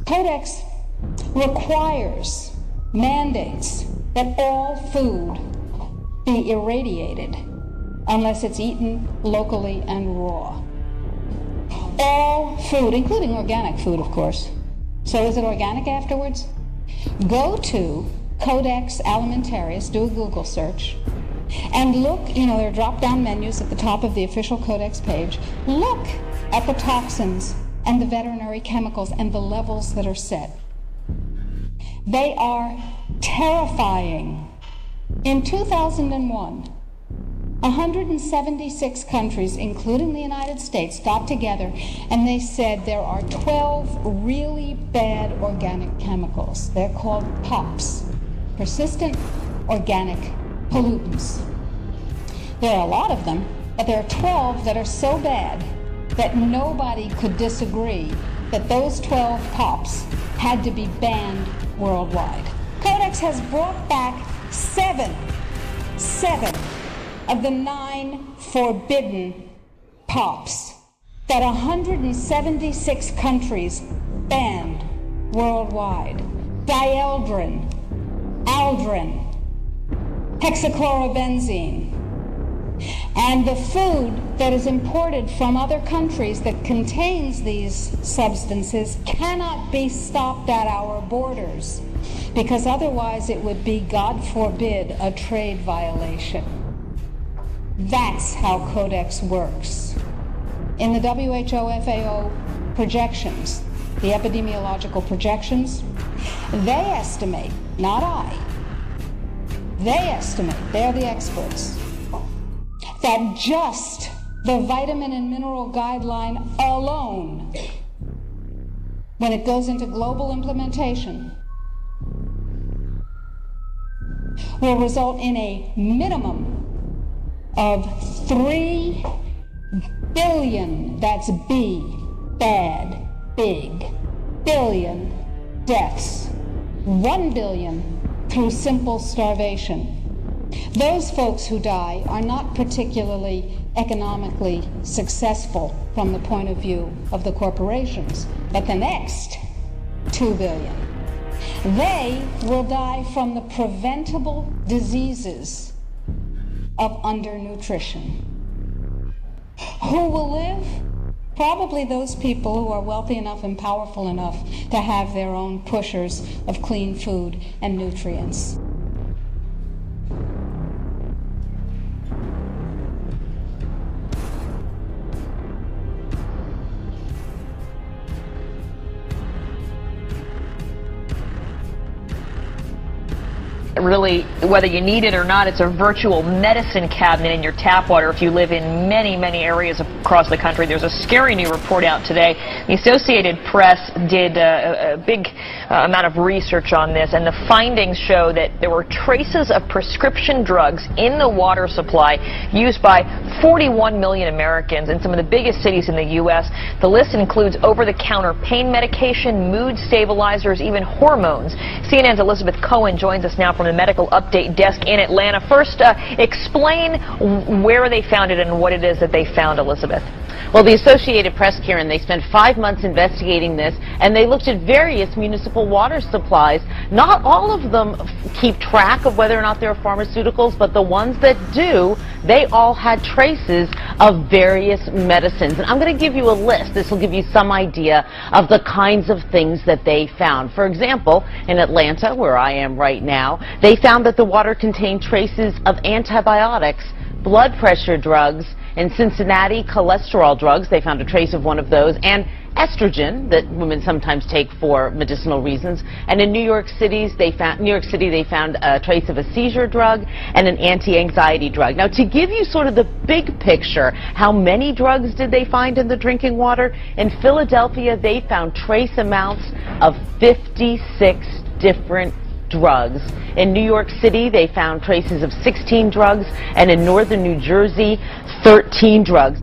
Codex requires, mandates that all food be irradiated unless it's eaten locally and raw. All food, including organic food, of course. So is it organic afterwards? Go to Codex Alimentarius, do a Google search, and look, there are drop-down menus at the top of the official Codex page. Look at the toxins and the veterinary chemicals and the levels that are set. They are terrifying. In 2001, 176 countries, including the United States, got together and they said there are 12 really bad organic chemicals. They're called POPs, persistent organic pollutants. There are a lot of them, but there are 12 that are so bad that nobody could disagree that those 12 POPs had to be banned worldwide. Codex has brought back seven of the 9 forbidden POPs that 176 countries banned worldwide. Dieldrin, aldrin, hexachlorobenzene. And the food that is imported from other countries that contains these substances cannot be stopped at our borders, because otherwise it would be, God forbid, a trade violation. That's how Codex works. In the WHO-FAO projections, the epidemiological projections, they estimate, not I, they estimate, they're the experts, that just the vitamin and mineral guideline alone, when it goes into global implementation, will result in a minimum of 3 billion, that's B, bad, big, billion deaths. 1 billion through simple starvation. Those folks who die are not particularly economically successful from the point of view of the corporations, but the next 2 billion, they will die from the preventable diseases of undernutrition. Who will live? Probably those people who are wealthy enough and powerful enough to have their own pushers of clean food and nutrients. Really, whether you need it or not, it's a virtual medicine cabinet in your tap water if you live in many, many areas across the country. There's a scary new report out today. The Associated Press did a big amount of research on this, and the findings show that there were traces of prescription drugs in the water supply used by 41 million Americans in some of the biggest cities in the U.S. The list includes over-the-counter pain medication, mood stabilizers, even hormones. CNN's Elizabeth Cohen joins us now from the Medical Update desk in Atlanta. First, explain where they found it and what it is that they found, Elizabeth. Well, the Associated Press, Karen, they spent 5 months investigating this, and they looked at various municipal water supplies. Not all of them keep track of whether or not there are pharmaceuticals, but the ones that do, they all had traces of various medicines. And I'm going to give you a list. This will give you some idea of the kinds of things that they found. For example, in Atlanta, where I am right now, they found that the water contained traces of antibiotics, blood pressure drugs. In Cincinnati, cholesterol drugs, they found a trace of one of those, and estrogen that women sometimes take for medicinal reasons. And in New York City, they found a trace of a seizure drug and an anti-anxiety drug. Now, to give you sort of the big picture, how many drugs did they find in the drinking water? In Philadelphia, they found trace amounts of 56 different drugs. In New York City, they found traces of 16 drugs, and in northern New Jersey, 13 drugs.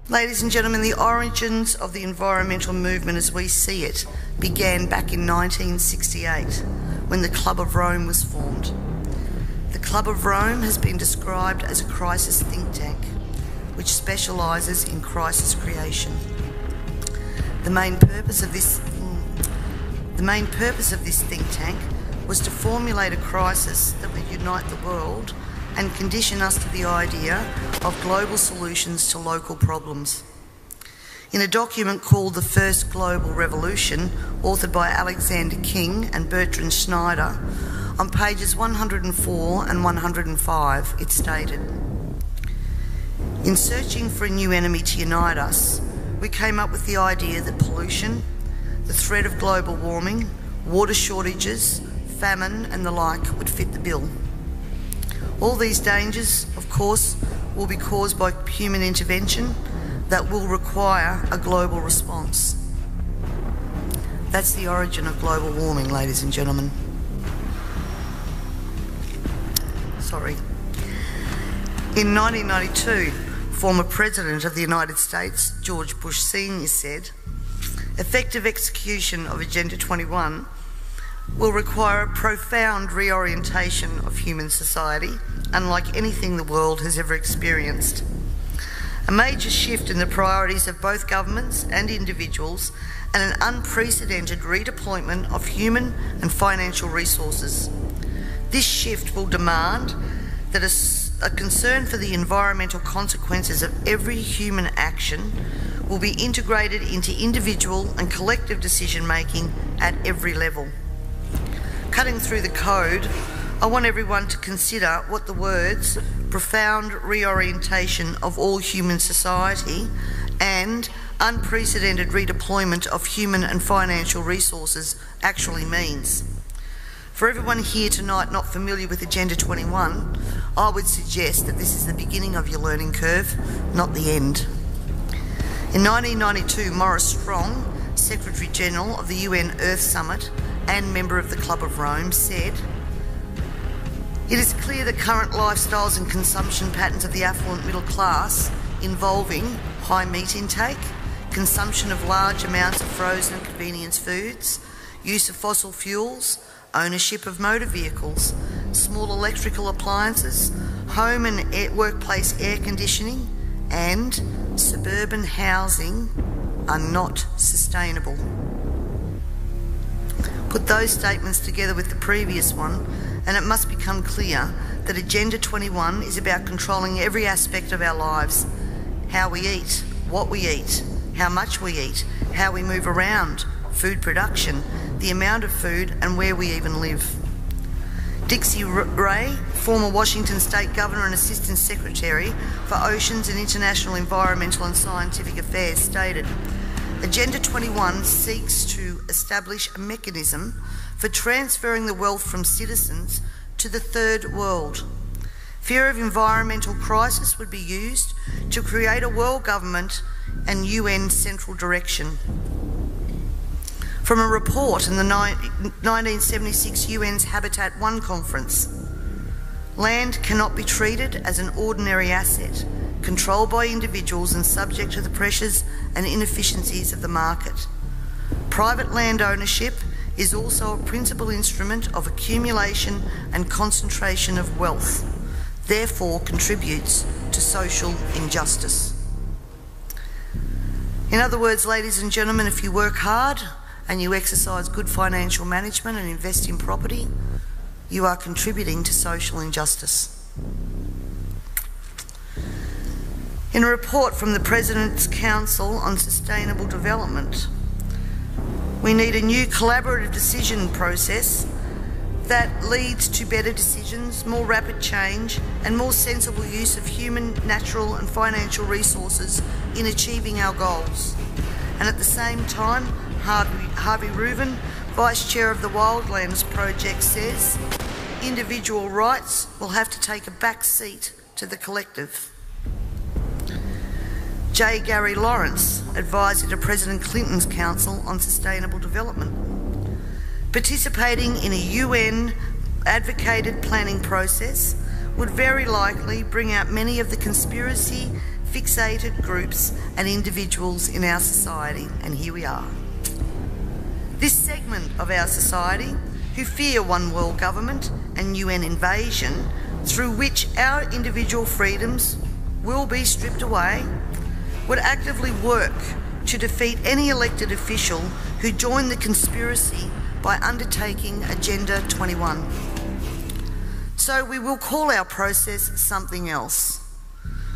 Ladies and gentlemen, the origins of the environmental movement as we see it began back in 1968 when the Club of Rome was formed. The Club of Rome has been described as a crisis think tank, which specialises in crisis creation. The main purpose of this think tank was to formulate a crisis that would unite the world and condition us to the idea of global solutions to local problems. In a document called The First Global Revolution, authored by Alexander King and Bertrand Schneider, on pages 104 and 105, it stated, "In searching for a new enemy to unite us, we came up with the idea that pollution, the threat of global warming, water shortages, famine and the like would fit the bill. All these dangers, of course, will be caused by human intervention that will require a global response." That's the origin of global warming, ladies and gentlemen. Sorry. In 1992, former President of the United States, George Bush Sr. said, "Effective execution of Agenda 21 will require a profound reorientation of human society, unlike anything the world has ever experienced. A major shift in the priorities of both governments and individuals, and an unprecedented redeployment of human and financial resources. This shift will demand that a concern for the environmental consequences of every human action will be integrated into individual and collective decision-making at every level." Cutting through the code, I want everyone to consider what the words "profound reorientation of all human society" and "unprecedented redeployment of human and financial resources" actually means. For everyone here tonight not familiar with Agenda 21, I would suggest that this is the beginning of your learning curve, not the end. In 1992, Maurice Strong, Secretary General of the UN Earth Summit and member of the Club of Rome, said, "It is clear that current lifestyles and consumption patterns of the affluent middle class, involving high meat intake, consumption of large amounts of frozen and convenience foods, use of fossil fuels, ownership of motor vehicles, small electrical appliances, home and workplace air conditioning, and suburban housing are not sustainable." Put those statements together with the previous one, and it must become clear that Agenda 21 is about controlling every aspect of our lives: how we eat, what we eat, how much we eat, how we move around, food production, the amount of food, and where we even live. Dixie Ray, former Washington State Governor and Assistant Secretary for Oceans and International Environmental and Scientific Affairs, stated, "Agenda 21 seeks to establish a mechanism for transferring the wealth from citizens to the third world. Fear of environmental crisis would be used to create a world government and UN central direction." From a report in the 1976 UN's Habitat 1 conference, land cannot be treated as an ordinary asset, controlled by individuals and subject to the pressures and inefficiencies of the market. Private land ownership is also a principal instrument of accumulation and concentration of wealth, therefore contributes to social injustice. In other words, ladies and gentlemen, if you work hard and you exercise good financial management and invest in property, you are contributing to social injustice. In a report from the President's Council on Sustainable Development, we need a new collaborative decision process that leads to better decisions, more rapid change, and more sensible use of human, natural and financial resources in achieving our goals. And at the same time, Harvey Reuven, Vice Chair of the Wildlands Project, says individual rights will have to take a back seat to the collective. J. Gary Lawrence, advisor to President Clinton's Council on Sustainable Development, participating in a UN advocated planning process would very likely bring out many of the conspiracy fixated groups and individuals in our society, and here we are. This segment of our society, who fear one world government and UN invasion, through which our individual freedoms will be stripped away, would actively work to defeat any elected official who joined the conspiracy by undertaking Agenda 21. So we will call our process something else.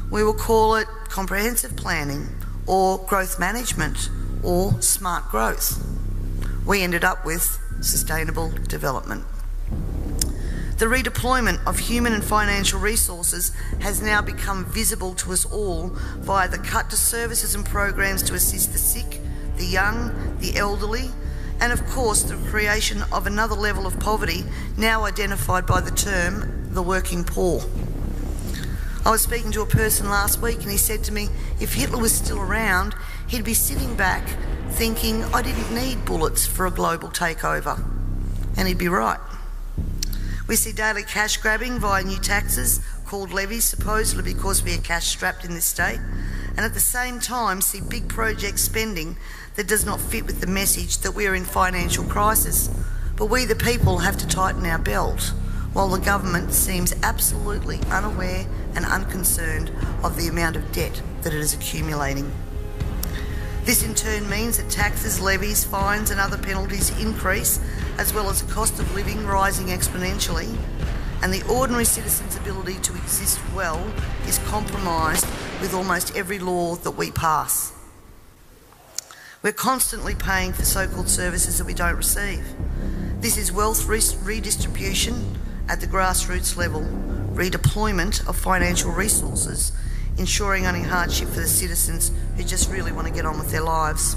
We will call it comprehensive planning or growth management or smart growth. We ended up with sustainable development. The redeployment of human and financial resources has now become visible to us all via the cut to services and programs to assist the sick, the young, the elderly, and of course the creation of another level of poverty now identified by the term the working poor. I was speaking to a person last week and he said to me, if Hitler was still around, he'd be sitting back thinking, I didn't need bullets for a global takeover. And he'd be right. We see daily cash grabbing via new taxes called levies, supposedly because we are cash strapped in this state, and at the same time see big project spending that does not fit with the message that we are in financial crisis. But we the people have to tighten our belt, while the government seems absolutely unaware and unconcerned of the amount of debt that it is accumulating. This in turn means that taxes, levies, fines and other penalties increase, as well as the cost of living rising exponentially, and the ordinary citizen's ability to exist well is compromised with almost every law that we pass. We're constantly paying for so-called services that we don't receive. This is wealth redistribution at the grassroots level, redeployment of financial resources, ensuring only hardship for the citizens who just really want to get on with their lives.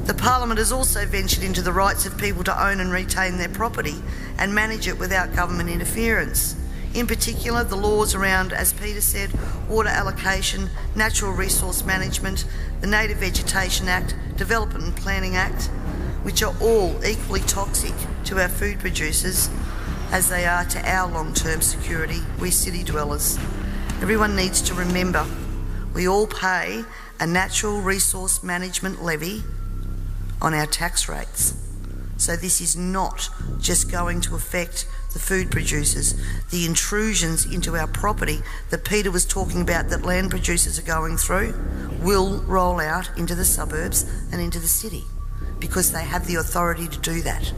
The Parliament has also ventured into the rights of people to own and retain their property and manage it without government interference. In particular, the laws around, as Peter said, water allocation, natural resource management, the Native Vegetation Act, Development and Planning Act, which are all equally toxic to our food producers as they are to our long-term security, we city dwellers. Everyone needs to remember, we all pay a natural resource management levy on our tax rates. So this is not just going to affect the food producers. The intrusions into our property that Peter was talking about that land producers are going through will roll out into the suburbs and into the city because they have the authority to do that.